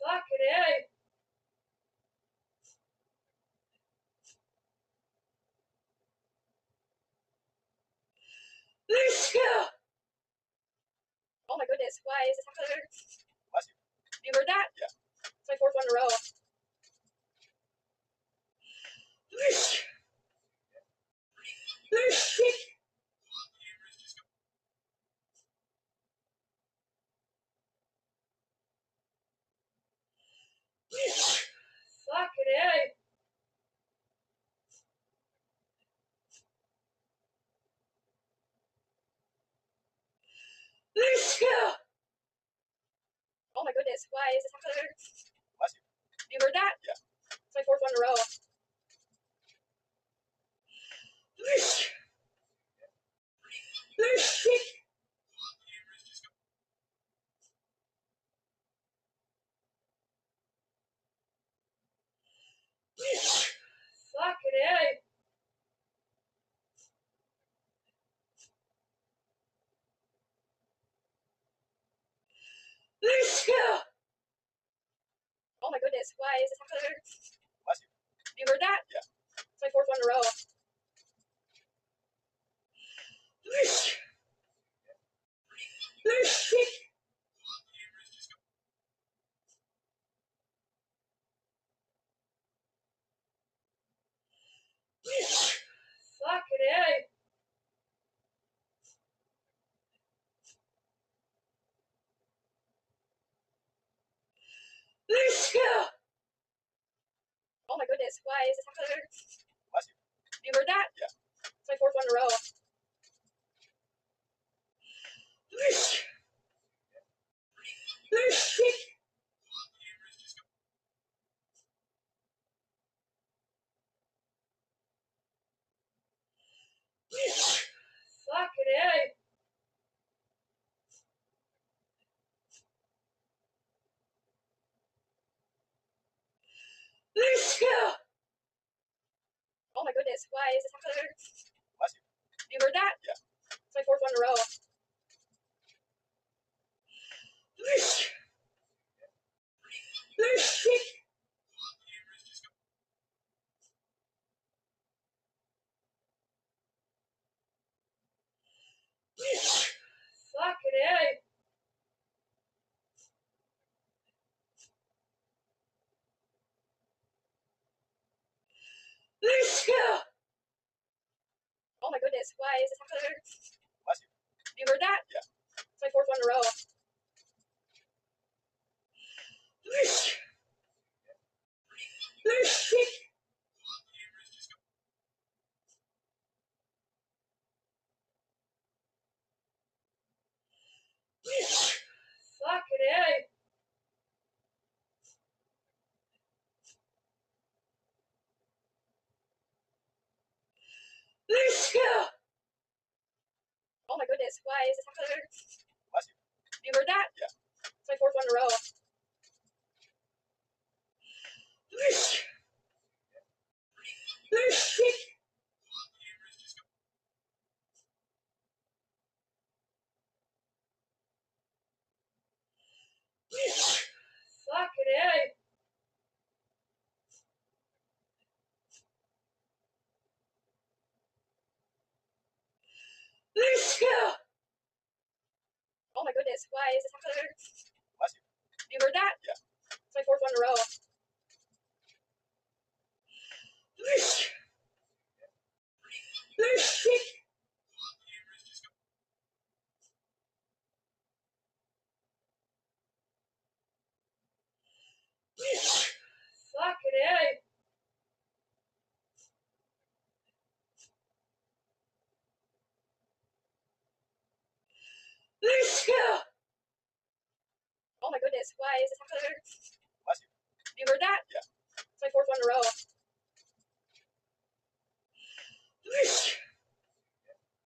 Fucking A. Oh my goodness, why is this happening? Bless you. You heard that? Yeah. It's my fourth one in a row. Fucking A. Oh my goodness, why is this happening? Bless you. You heard that? Yeah. It's my fourth one in a row. Fucking A. Oh my goodness, why is this happening? Bless you. You heard that? Yeah. It's my fourth one in a row. Fucking A. Oh my goodness, why is this happening? Bless you. You heard that? Yeah. It's my fourth one in a row. Fucking A. Oh my goodness, why is this happening? Bless you. You heard that? Yeah. It's my fourth one in a row. Fucking A. Oh my goodness, why is this happening? Bless you. You heard that? Yeah. It's my fourth one in a row. Fucking A. Oh my goodness, why is this happening? Bless you. You heard that? Yeah. It's my fourth one in a row. Fucking A. Oh my goodness, why is this happening? Bless you. You heard that? Yeah. It's my fourth one in a row. Fucking A. Oh my goodness, why is this happening? Bless you. You heard that? Yeah. It's my fourth one in a row.